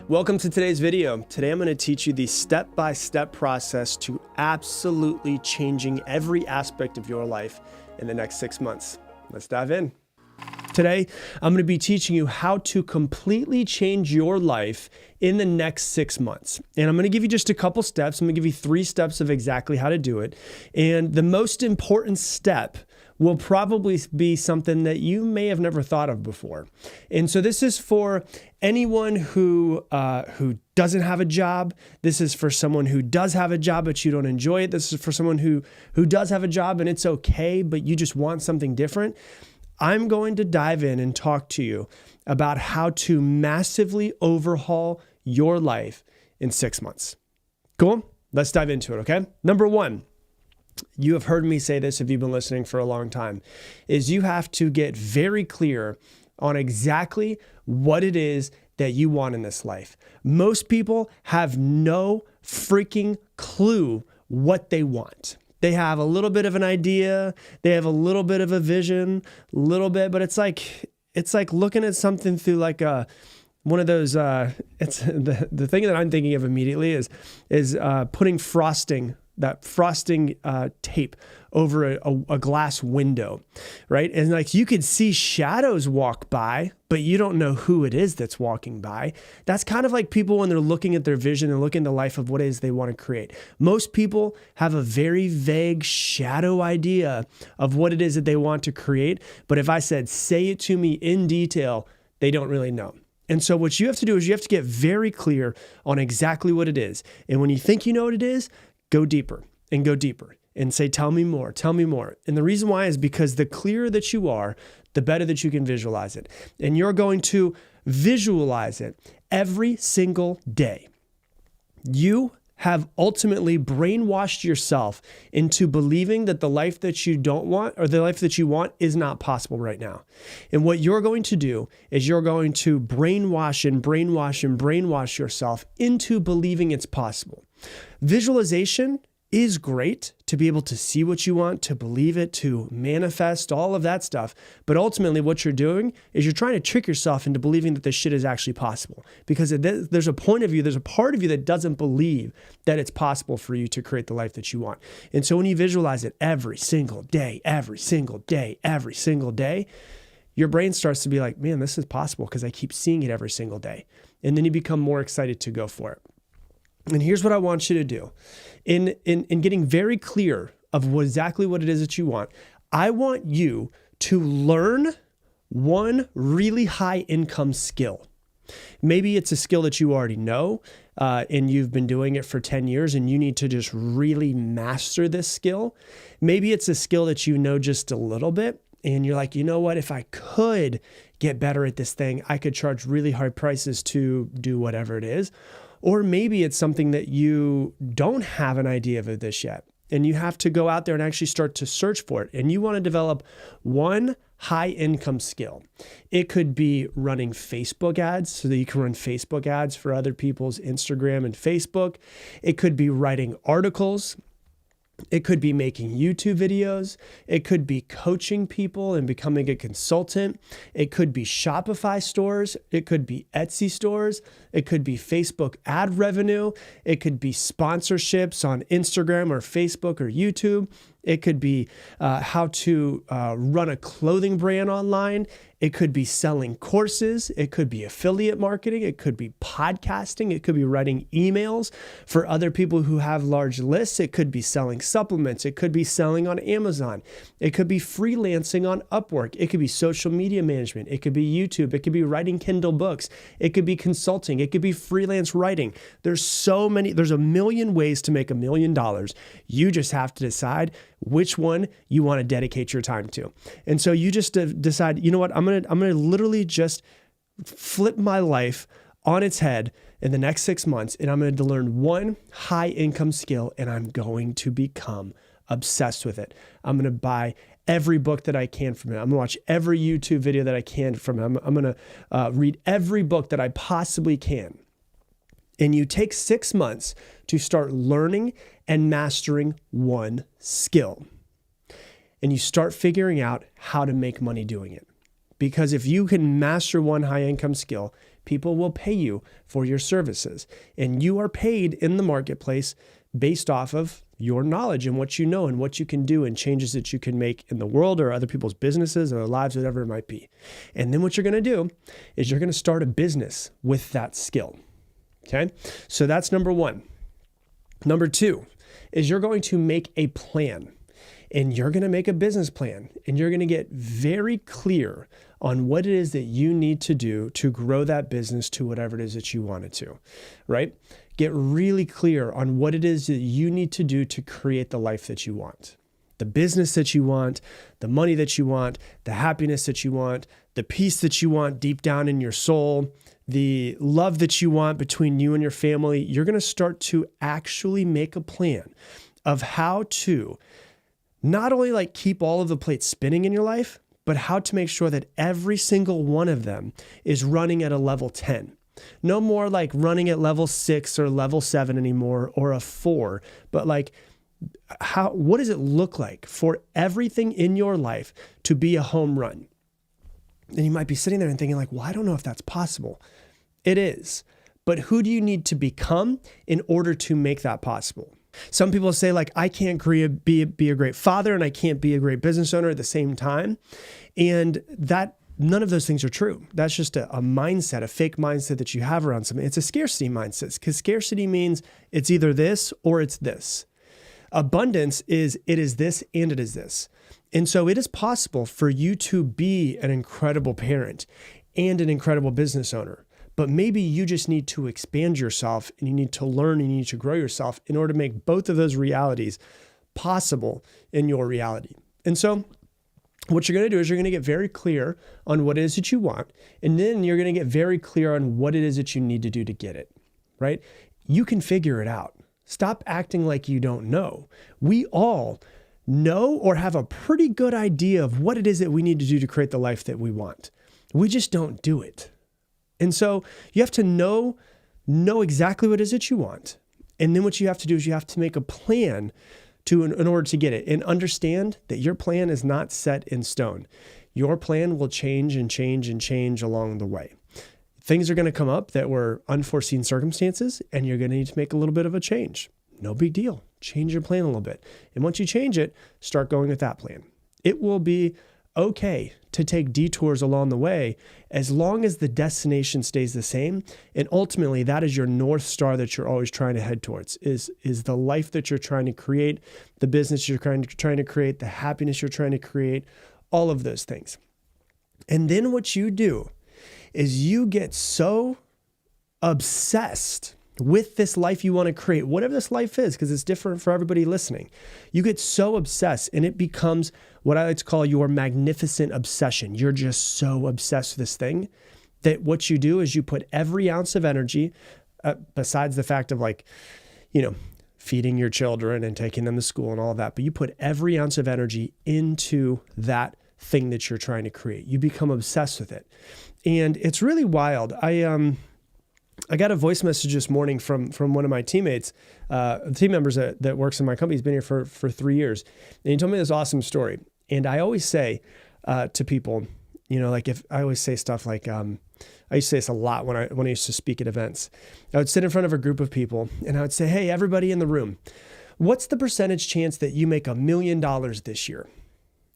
Welcome to today's video. Today I'm going to teach you the step-by-step process to absolutely changing every aspect of your life in the next 6 months. Let's dive in. Today, I'm going to be teaching you how to completely change your life in the next 6 months. And I'm going to give you just a couple steps. I'm going to give you 3 steps of exactly how to do it. And the most important step will probably be something that you may have never thought of before. And so this is for anyone who doesn't have a job. This is for someone who does have a job, but you don't enjoy it. This is for someone who does have a job and it's okay, but you just want something different. I'm going to dive in and talk to you about how to massively overhaul your life in 6 months. Cool? Let's dive into it, okay? Number 1. You have heard me say this if you've been listening for a long time, is you have to get very clear on exactly what it is that you want in this life. Most people have no freaking clue what they want. They have a little bit of an idea, they have a little bit of a vision, a little bit, but it's like looking at something through like one of those, it's the thing that I'm thinking of immediately is putting frosting tape over a glass window, right? And like you could see shadows walk by, but you don't know who it is that's walking by. That's kind of like people when they're looking at their vision and looking at the life of what it is they want to create. Most people have a very vague shadow idea of what it is that they want to create. But if I said, say it to me in detail, they don't really know. And so what you have to do is you have to get very clear on exactly what it is. And when you think you know what it is, go deeper and say, tell me more. And the reason why is because the clearer that you are, the better that you can visualize it. And you're going to visualize it every single day. You have ultimately brainwashed yourself into believing that the life that you don't want or the life that you want is not possible right now. And what you're going to do is you're going to brainwash yourself into believing it's possible. Visualization is great to be able to see what you want, to believe it, to manifest, all of that stuff. But ultimately what you're doing is you're trying to trick yourself into believing that this shit is actually possible. Because there's a part of you that doesn't believe that it's possible for you to create the life that you want. And so when you visualize it every single day, your brain starts to be like, man, this is possible because I keep seeing it every single day. And then you become more excited to go for it. And here's what I want you to do. In getting very clear of exactly what it is that you want, I want you to learn one really high income skill. Maybe it's a skill that you already know and you've been doing it for 10 years and you need to just really master this skill. Maybe it's a skill that you know just a little bit and you're like, you know what, if I could get better at this thing, I could charge really high prices to do whatever it is. Or maybe it's something that you don't have an idea of this yet, and you have to go out there and actually start to search for it. And you want to develop one high income skill. It could be running Facebook ads so that you can run Facebook ads for other people's Instagram and Facebook. It could be writing articles. It could be making YouTube videos. It could be coaching people and becoming a consultant. It could be Shopify stores. It could be Etsy stores. It could be Facebook ad revenue. It could be sponsorships on Instagram or Facebook or YouTube. It could be how to run a clothing brand online. It could be selling courses. It could be affiliate marketing. It could be podcasting. It could be writing emails for other people who have large lists. It could be selling supplements. It could be selling on Amazon. It could be freelancing on Upwork. It could be social media management. It could be YouTube. It could be writing Kindle books. It could be consulting. It could be freelance writing. There's a million ways to make $1 million. You just have to decide which one you want to dedicate your time to. And so you just decide, you know what, I'm going to literally just flip my life on its head in the next 6 months. And I'm going to learn one high income skill and I'm going to become obsessed with it. I'm going to buy every book that I can from it. I'm going to watch every YouTube video that I can from it. I'm going to read every book that I possibly can. And you take 6 months to start learning and mastering one skill. And you start figuring out how to make money doing it. Because if you can master one high income skill, People will pay you for your services, and you are paid in the marketplace based off of your knowledge and what you know and what you can do and changes that you can make in the world or other people's businesses or lives, whatever it might be. And then what you're going to do is you're going to start a business with that skill. Okay. So that's number one. Number two is you're going to make a plan, and you're going to make a business plan, and you're going to get very clear on what it is that you need to do to grow that business to whatever it is that you want it to, right? Get really clear on what it is that you need to do to create the life that you want, the business that you want, the money that you want, the happiness that you want, the peace that you want deep down in your soul, the love that you want between you and your family. You're going to start to actually make a plan of how to not only like keep all of the plates spinning in your life, but how to make sure that every single one of them is running at a level 10. No more like running at level 6 or level 7 anymore, or a 4, but like what does it look like for everything in your life to be a home run? And you might be sitting there and thinking like, well, I don't know if that's possible. It is. But who do you need to become in order to make that possible? Some people say like, I can't be a great father and I can't be a great business owner at the same time. And none of those things are true. That's just a mindset, a fake mindset that you have around something. It's a scarcity mindset, because scarcity means it's either this or it's this. Abundance is it is this and it is this. And so it is possible for you to be an incredible parent and an incredible business owner. But maybe you just need to expand yourself, and you need to learn and you need to grow yourself in order to make both of those realities possible in your reality. And so what you're going to do is you're going to get very clear on what it is that you want. And then you're going to get very clear on what it is that you need to do to get it, right? You can figure it out. Stop acting like you don't know. We all know or have a pretty good idea of what it is that we need to do to create the life that we want. We just don't do it. And so you have to know exactly what it is that you want. And then what you have to do is you have to make a plan in order to get it, and understand that your plan is not set in stone. Your plan will change and change and change along the way. Things are going to come up that were unforeseen circumstances, and you're going to need to make a little bit of a change. No big deal. Change your plan a little bit. And once you change it, start going with that plan. It will be okay to take detours along the way as long as the destination stays the same. And ultimately, that is your North Star that you're always trying to head towards, is the life that you're trying to create, the business you're trying to create, the happiness you're trying to create, all of those things. And then what you do is you get so obsessed with this life you want to create, whatever this life is, because it's different for everybody listening. You get so obsessed, and it becomes what I like to call your magnificent obsession. You're just so obsessed with this thing that what you do is you put every ounce of energy, besides the fact of like, feeding your children and taking them to school and all of that, but you put every ounce of energy into that thing that you're trying to create. You become obsessed with it. And it's really wild. I got a voice message this morning from one of my teammates, team members that works in my company. He's been here for 3 years. And he told me this awesome story. And I always say to people, if I always say stuff like, I used to say this a lot when I used to speak at events. I would sit in front of a group of people and I would say, hey, everybody in the room, what's the percentage chance that you make $1 million this year?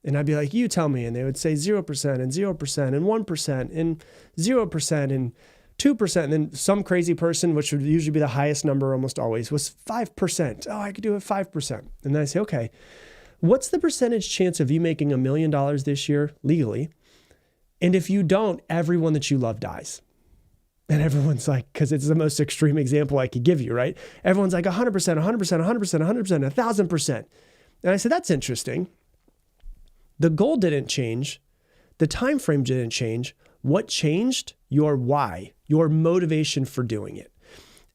And I'd be like, you tell me. And they would say 0% and 0% and 1% and 0% and 2%. And then some crazy person, which would usually be the highest number almost always, was 5%. Oh, I could do it 5%. And then I say, okay, what's the percentage chance of you making $1 million this year legally? And if you don't, everyone that you love dies. And everyone's like, because it's the most extreme example I could give you, right? Everyone's like 100%, 100%, 100%, 100%, 1,000%. And I said, that's interesting. The goal didn't change. The time frame didn't change. What changed? Your why, your motivation for doing it.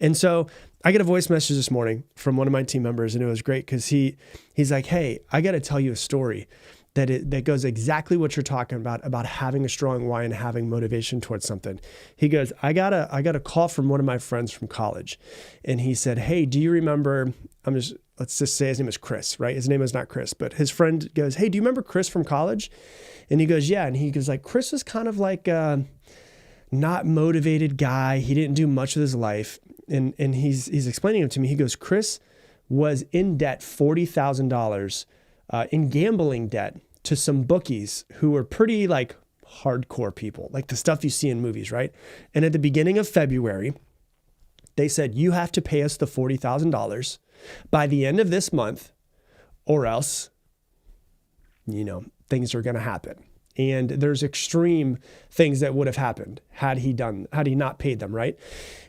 And so I get a voice message this morning from one of my team members, and it was great because he's like, hey, I got to tell you a story that goes exactly what you're talking about having a strong why and having motivation towards something. He goes, I got a call from one of my friends from college, and he said, hey, do you remember, let's just say his name is Chris, right? His name is not Chris, but his friend goes, hey, do you remember Chris from college? And he goes, yeah. And he goes like, Chris was kind of like not motivated guy. He didn't do much with his life. And he's explaining it to me. He goes, Chris was in debt $40,000 in gambling debt to some bookies who were pretty like hardcore people, like the stuff you see in movies, right? And at the beginning of February, they said, you have to pay us the $40,000 by the end of this month, or else, things are going to happen. And there's extreme things that would have happened had he not paid them, right?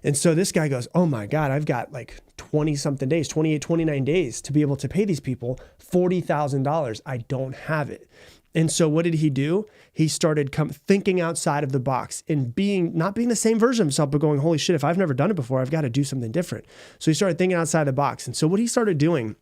And so this guy goes, oh my God, I've got like 20 something days, 28, 29 days to be able to pay these people $40,000. I don't have it. And so what did he do? He started thinking outside of the box and not being the same version of himself, but going, holy shit, if I've never done it before, I've got to do something different. So he started thinking outside the box. And so what he started doing,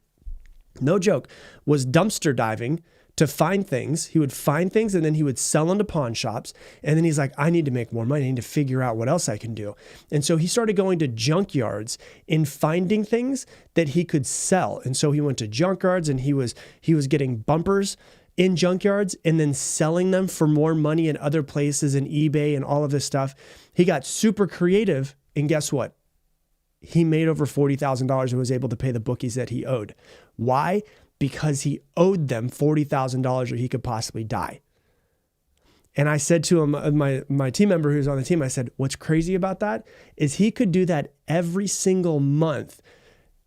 no joke, was dumpster diving to find things. He would find things and then he would sell them to pawn shops. And then he's like, I need to make more money. I need to figure out what else I can do. And so he started going to junkyards and finding things that he could sell. And so he went to junkyards and he was getting bumpers in junkyards and then selling them for more money in other places and eBay and all of this stuff. He got super creative. And guess what? He made over $40,000 and was able to pay the bookies that he owed. Why? Because he owed them $40,000 or he could possibly die. And I said to him, my team member who's on the team, I said, what's crazy about that is he could do that every single month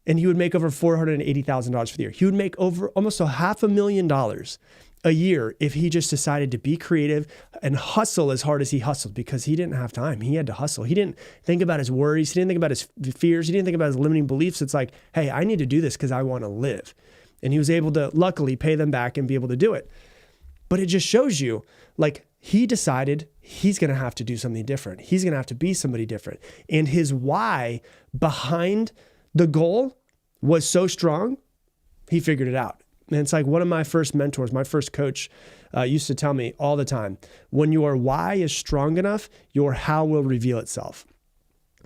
and he would make over $480,000 for the year. He would make over almost $500,000 a year if he just decided to be creative and hustle as hard as he hustled, because he didn't have time. He had to hustle. He didn't think about his worries. He didn't think about his fears. He didn't think about his limiting beliefs. It's like, hey, I need to do this because I want to live. And he was able to luckily pay them back and be able to do it. But it just shows you, like, he decided he's going to have to do something different. He's going to have to be somebody different. And his why behind the goal was so strong, he figured it out. And it's like one of my first mentors, my first coach used to tell me all the time, when your why is strong enough, your how will reveal itself.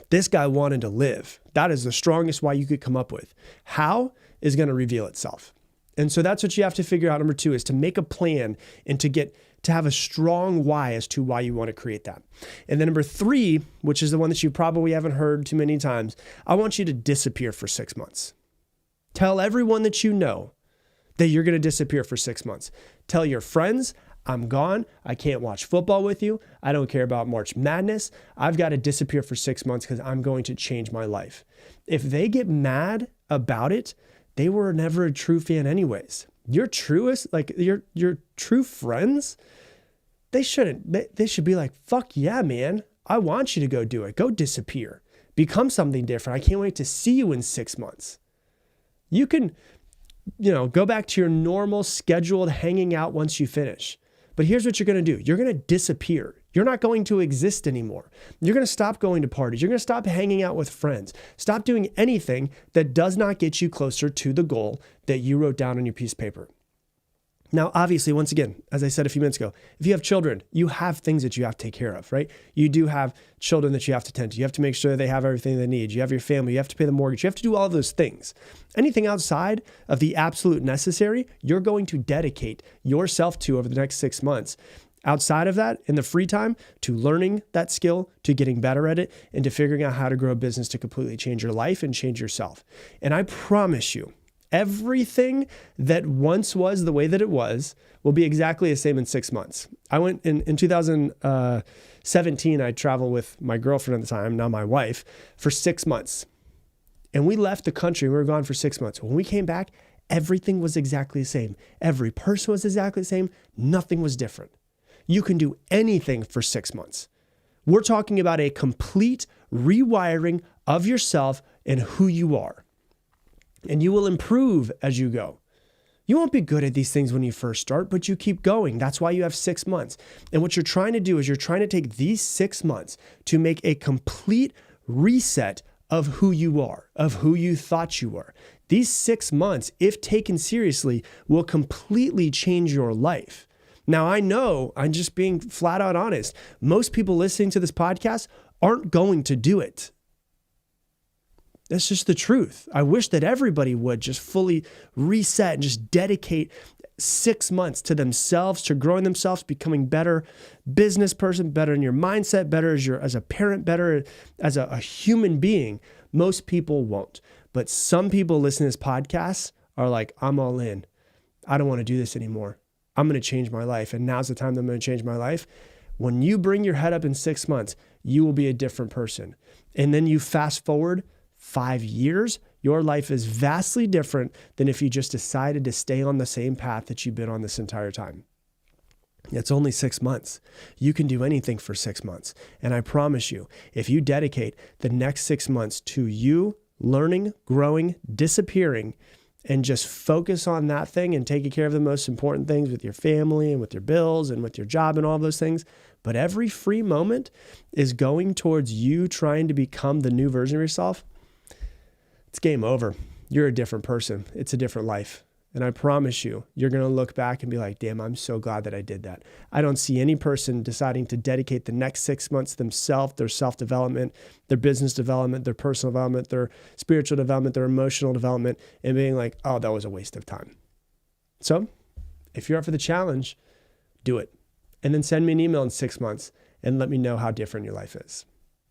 This guy wanted to live. That is the strongest why you could come up with. How is going to reveal itself. And so that's what you have to figure out. Number 2 is to make a plan and to have a strong why as to why you want to create that. And then number 3, which is the one that you probably haven't heard too many times, I want you to disappear for 6 months. Tell everyone that you know that you're going to disappear for 6 months. Tell your friends, I'm gone. I can't watch football with you. I don't care about March Madness. I've got to disappear for 6 months because I'm going to change my life. If they get mad about it, they were never a true fan anyways. Your truest, like your true friends, they should be like, fuck yeah, man. I want you to go do it. Go disappear. Become something different. I can't wait to see you in 6 months. You can, go back to your normal scheduled hanging out once you finish. But here's what you're going to do. You're going to disappear. You're not going to exist anymore. You're going to stop going to parties. You're going to stop hanging out with friends. Stop doing anything that does not get you closer to the goal that you wrote down on your piece of paper. Now, obviously, once again, as I said a few minutes ago, if you have children, you have things that you have to take care of, right? You do have children that you have to tend to. You have to make sure they have everything they need. You have your family. You have to pay the mortgage. You have to do all of those things. Anything outside of the absolute necessary, you're going to dedicate yourself to over the next 6 months. Outside of that, in the free time, to learning that skill, to getting better at it, and to figuring out how to grow a business to completely change your life and change yourself. And I promise you, everything that once was the way that it was will be exactly the same in 6 months. I went in 2017, I traveled with my girlfriend at the time, now my wife, for 6 months. And we left the country. We were gone for 6 months. When we came back, everything was exactly the same. Every person was exactly the same. Nothing was different. You can do anything for 6 months. We're talking about a complete rewiring of yourself and who you are. And you will improve as you go. You won't be good at these things when you first start, but you keep going. That's why you have 6 months. And what you're trying to do is you're trying to take these 6 months to make a complete reset of who you are, of who you thought you were. These 6 months, if taken seriously, will completely change your life. Now, I know, I'm just being flat out honest, most people listening to this podcast aren't going to do it. That's just the truth. I wish that everybody would just fully reset and just dedicate 6 months to themselves, to growing themselves, becoming better business person, better in your mindset, better as a parent, better as a human being. Most people won't. But some people listening to this podcast are like, I'm all in. I don't want to do this anymore. I'm going to change my life. And now's the time that I'm going to change my life. When you bring your head up in 6 months, you will be a different person. And then you fast forward 5 years, your life is vastly different than if you just decided to stay on the same path that you've been on this entire time. It's only 6 months. You can do anything for 6 months. And I promise you, if you dedicate the next 6 months to you learning, growing, disappearing, and just focus on that thing and taking care of the most important things with your family and with your bills and with your job and all those things. But every free moment is going towards you trying to become the new version of yourself. It's game over. You're a different person. It's a different life. And I promise you, you're going to look back and be like, damn, I'm so glad that I did that. I don't see any person deciding to dedicate the next 6 months to themselves, their self-development, their business development, their personal development, their spiritual development, their emotional development, and being like, oh, that was a waste of time. So if you're up for the challenge, do it. And then send me an email in 6 months and let me know how different your life is.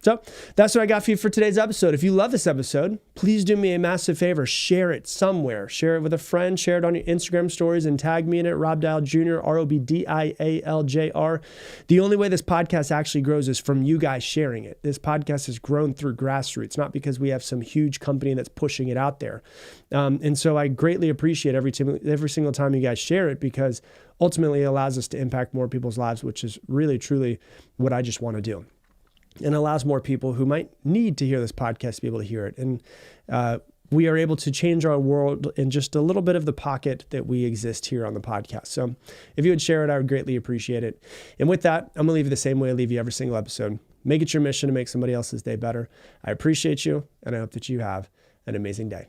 So that's what I got for you for today's episode. If you love this episode, please do me a massive favor. Share it somewhere. Share it with a friend. Share it on your Instagram stories and tag me in it, Rob Dial Jr., ROBDIALJR. The only way this podcast actually grows is from you guys sharing it. This podcast has grown through grassroots, not because we have some huge company that's pushing it out there. And so I greatly appreciate every single time you guys share it, because ultimately it allows us to impact more people's lives, which is really, truly what I just want to do. And allows more people who might need to hear this podcast to be able to hear it. And we are able to change our world in just a little bit of the pocket that we exist here on the podcast. So if you would share it, I would greatly appreciate it. And with that, I'm going to leave you the same way I leave you every single episode. Make it your mission to make somebody else's day better. I appreciate you, and I hope that you have an amazing day.